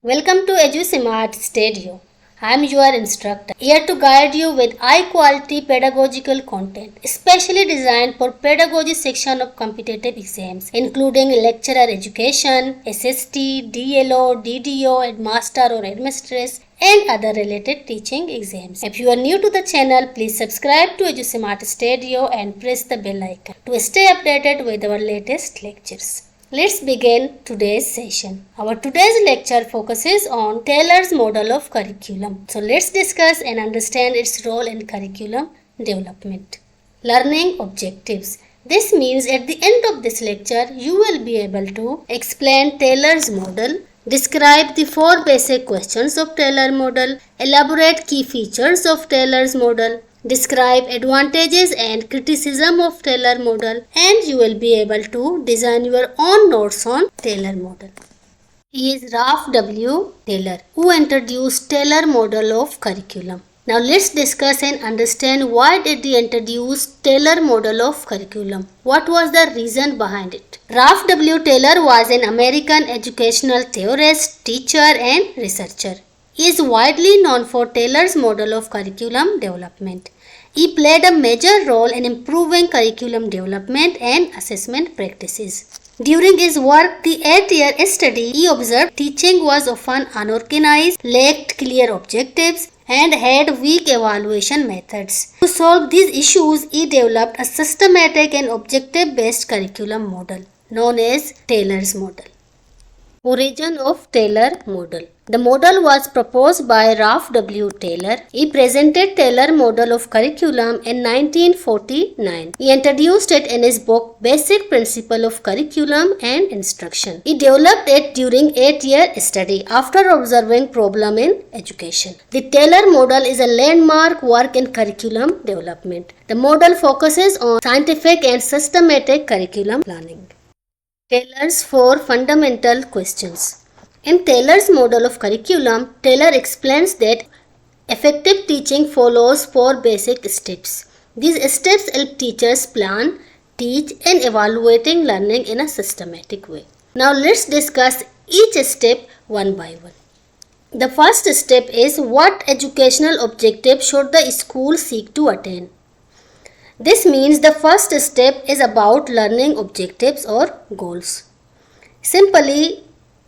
Welcome to EduSmart Studio. I am your instructor, here to guide you with high-quality pedagogical content, especially designed for pedagogy section of competitive exams, including lecturer education, SST, DLO, DDO, Headmaster or Headmistress, and other related teaching exams. If you are new to the channel, please subscribe to EduSmart Studio and press the bell icon to stay updated with our latest lectures. Let's begin today's session. Our today's lecture focuses on Taylor's model of curriculum. So let's discuss and understand its role in curriculum development. Learning objectives. This means at the end of this lecture, you will be able to explain Taylor's model, describe the 4 basic questions of Taylor model, elaborate key features of Taylor's model, describe advantages and criticism of Taylor model, and you will be able to design your own notes on Taylor model. He is Ralph W. Taylor, who introduced Taylor model of curriculum. Now let's discuss and understand why did he introduce Taylor model of curriculum. What was the reason behind it? Ralph W. Taylor was an American educational theorist, teacher and researcher. He is widely known for Taylor's model of curriculum development. He played a major role in improving curriculum development and assessment practices. During his work, the 8-year study, he observed teaching was often unorganized, lacked clear objectives, and had weak evaluation methods. To solve these issues, he developed a systematic and objective-based curriculum model known as Taylor's model. Origin of Taylor model. The model was proposed by Ralph W. Taylor. He presented Taylor model of curriculum in 1949. He introduced it in his book Basic Principle of Curriculum and Instruction. He developed it during 8-year study after observing problem in education. The Taylor model is a landmark work in curriculum development. The model focuses on scientific and systematic curriculum planning. Taylor's 4 fundamental questions. In Taylor's model of curriculum, Taylor explains that effective teaching follows 4 basic steps. These steps help teachers plan, teach and evaluating learning in a systematic way. Now let's discuss each step one by one. The first step is what educational objective should the school seek to attain. This means the first step is about learning objectives or goals. Simply,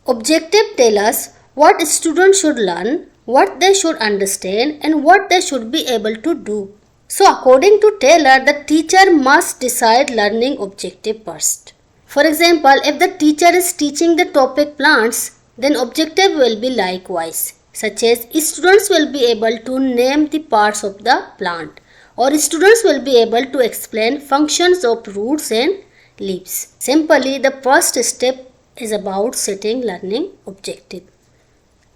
objective tell us what students should learn, what they should understand, and what they should be able to do. So according to Taylor, the teacher must decide learning objective first. For example, if the teacher is teaching the topic plants, then objective will be likewise, such as students will be able to name the parts of the plant, or students will be able to explain functions of roots and leaves. Simply, the first step is about setting learning objective.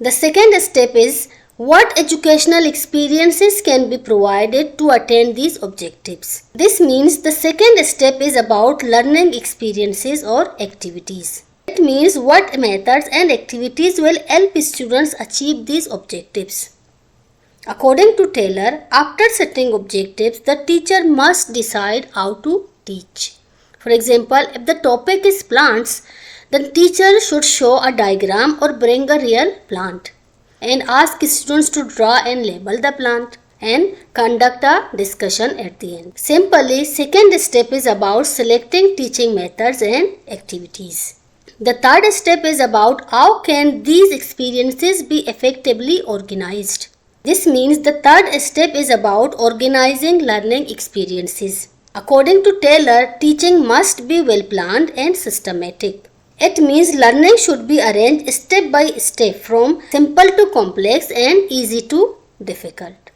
The second step is what educational experiences can be provided to attain these objectives. This means the second step is about learning experiences or activities. It means what methods and activities will help students achieve these objectives. According to Taylor, after setting objectives, the teacher must decide how to teach. For example, if the topic is plants, the teacher should show a diagram or bring a real plant and ask students to draw and label the plant and conduct a discussion at the end. Simply, second step is about selecting teaching methods and activities. The third step is about how can these experiences be effectively organized. This means the third step is about organizing learning experiences. According to Taylor, teaching must be well planned and systematic. It means learning should be arranged step by step from simple to complex and easy to difficult.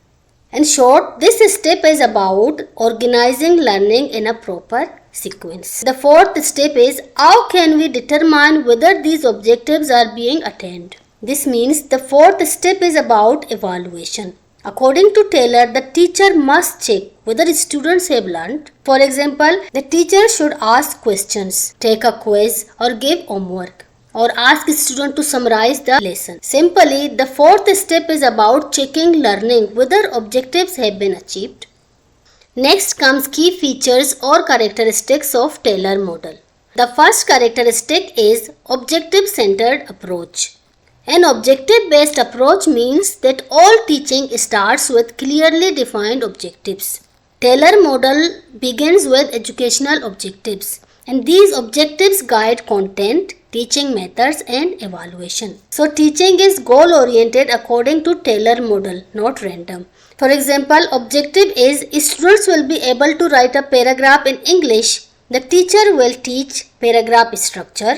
In short, this step is about organizing learning in a proper sequence. The fourth step is how can we determine whether these objectives are being attained. This means the fourth step is about evaluation. According to Taylor, the teacher must check whether students have learned. For example, the teacher should ask questions, take a quiz or give homework, or ask students to summarize the lesson. Simply, the fourth step is about checking learning whether objectives have been achieved. Next comes key features or characteristics of Taylor model. The first characteristic is objective-centered approach. An objective-based approach means that all teaching starts with clearly defined objectives. Taylor model begins with educational objectives, and these objectives guide content, teaching methods and evaluation. So teaching is goal oriented according to Taylor model, not random. For example, objective is students will be able to write a paragraph in English. The teacher will teach paragraph structure,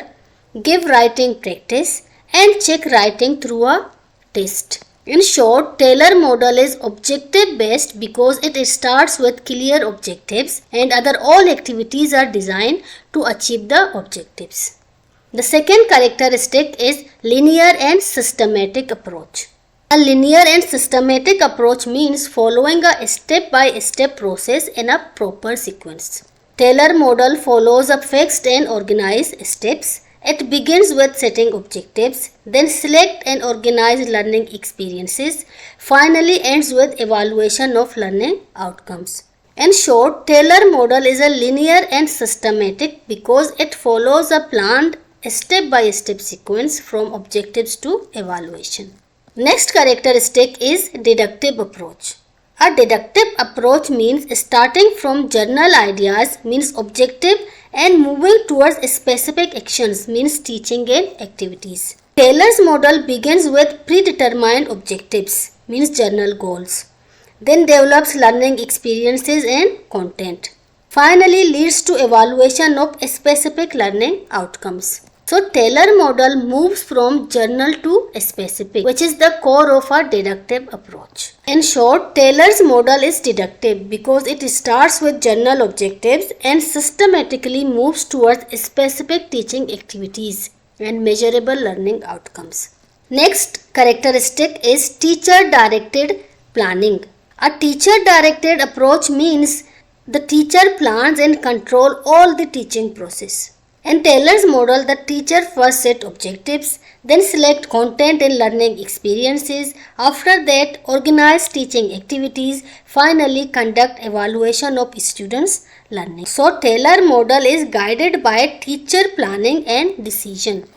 give writing practice and check writing through a test. In short, Taylor model is objective based because it starts with clear objectives and other all activities are designed to achieve the objectives. The second characteristic is linear and systematic approach. A linear and systematic approach means following a step-by-step process in a proper sequence. Taylor model follows a fixed and organized steps. It begins with setting objectives, then select and organize learning experiences, finally ends with evaluation of learning outcomes. In short, Taylor model is a linear and systematic because it follows a planned step-by-step sequence from objectives to evaluation. Next characteristic is deductive approach. A deductive approach means starting from general ideas means objective and moving towards specific actions means teaching and activities. Taylor's model begins with predetermined objectives means general goals, then develops learning experiences and content. Finally leads to evaluation of specific learning outcomes. So Taylor model moves from general to specific, which is the core of a deductive approach. In short, Taylor's model is deductive because it starts with general objectives and systematically moves towards specific teaching activities and measurable learning outcomes. Next characteristic is teacher-directed planning. A teacher-directed approach means the teacher plans and controls all the teaching process. In Taylor's model, the teacher first set objectives, then select content and learning experiences. After that, organize teaching activities. Finally, conduct evaluation of students' learning. So, Taylor model is guided by teacher planning and decision.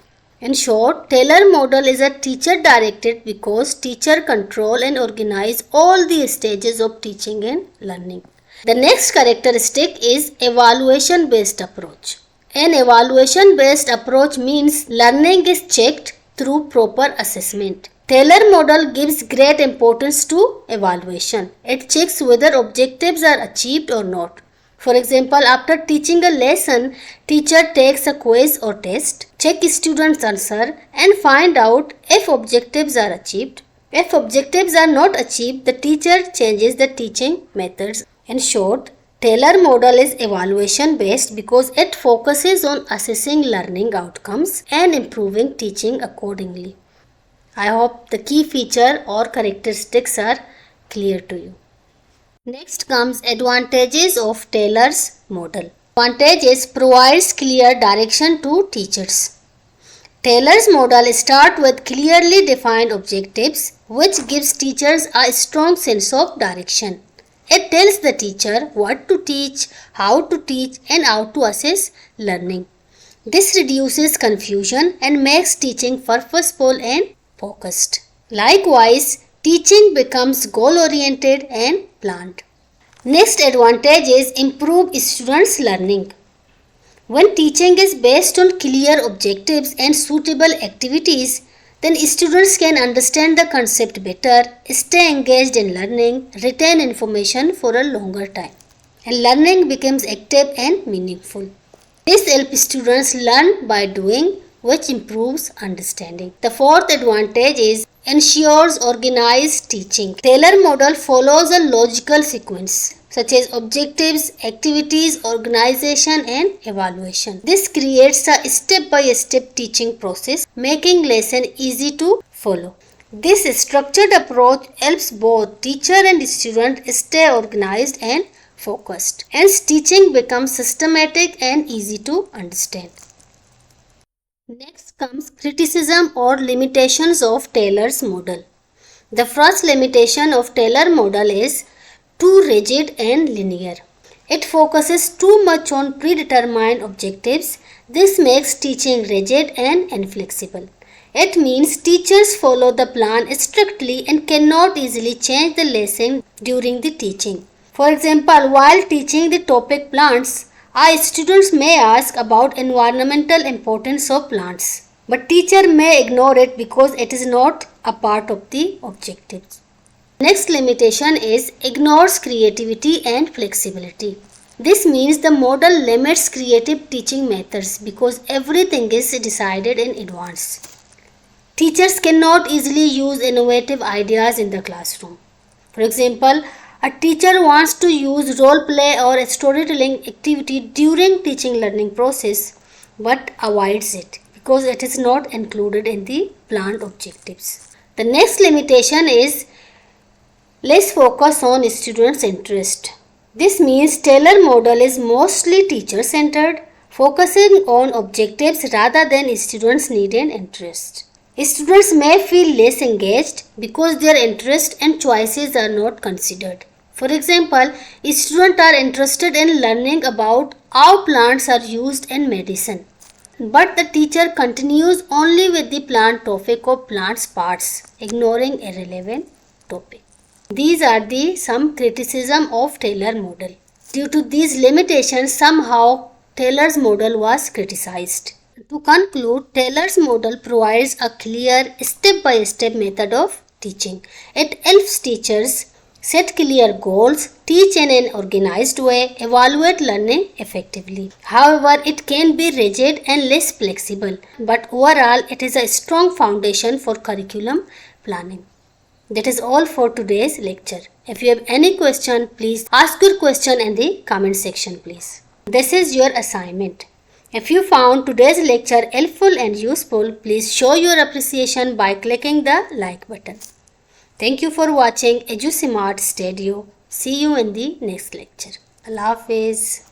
In short, Taylor model is a teacher directed because teacher control and organize all the stages of teaching and learning. The next characteristic is evaluation based approach. An evaluation-based approach means learning is checked through proper assessment. Taylor model gives great importance to evaluation. It checks whether objectives are achieved or not. For example, after teaching a lesson, teacher takes a quiz or test, check students' answer and find out if objectives are achieved. If objectives are not achieved, the teacher changes the teaching methods. In short, Taylor model is evaluation based because it focuses on assessing learning outcomes and improving teaching accordingly. I hope the key feature or characteristics are clear to you. Next comes advantages of Taylor's model. Advantages provides clear direction to teachers. Taylor's model starts with clearly defined objectives which gives teachers a strong sense of direction. It tells the teacher what to teach, how to teach and how to assess learning. This reduces confusion and makes teaching purposeful and focused. Likewise, teaching becomes goal-oriented and planned. Next advantage is improve students' learning. When teaching is based on clear objectives and suitable activities, then students can understand the concept better, stay engaged in learning, retain information for a longer time, and learning becomes active and meaningful. This helps students learn by doing, which improves understanding. The fourth advantage is ensures organized teaching. Taylor model follows a logical sequence such as objectives, activities, organization and evaluation. This creates a step-by-step teaching process, making lesson easy to follow. This structured approach helps both teacher and student stay organized and focused. Hence, teaching becomes systematic and easy to understand. Next comes criticism or limitations of Taylor's model. The first limitation of Taylor model is too rigid and linear. It focuses too much on predetermined objectives. This makes teaching rigid and inflexible. It means teachers follow the plan strictly and cannot easily change the lesson during the teaching. For example, while teaching the topic plants, our students may ask about environmental importance of plants, but teacher may ignore it because it is not a part of the objectives. Next limitation is ignores creativity and flexibility. This means the model limits creative teaching methods because everything is decided in advance. Teachers cannot easily use innovative ideas in the classroom. For example, a teacher wants to use role play or storytelling activity during teaching learning process but avoids it because it is not included in the planned objectives. The next limitation is less focus on students' interest. This means Taylor model is mostly teacher-centered, focusing on objectives rather than students' need and interest. Students may feel less engaged because their interests and choices are not considered. For example, students are interested in learning about how plants are used in medicine, but the teacher continues only with the plant topic of plants parts, ignoring irrelevant topic. These are some criticism of Taylor model. Due to these limitations, somehow Taylor's model was criticized. To conclude, Taylor's model provides a clear step-by-step method of teaching. It helps teachers set clear goals, teach in an organized way, evaluate learning effectively. However, it can be rigid and less flexible, but overall it is a strong foundation for curriculum planning. That is all for today's lecture. If you have any question, please ask your question in the comment section, please. This is your assignment. If you found today's lecture helpful and useful, please show your appreciation by clicking the like button. Thank you for watching EduSmart Studio. See you in the next lecture. Allah Hafiz.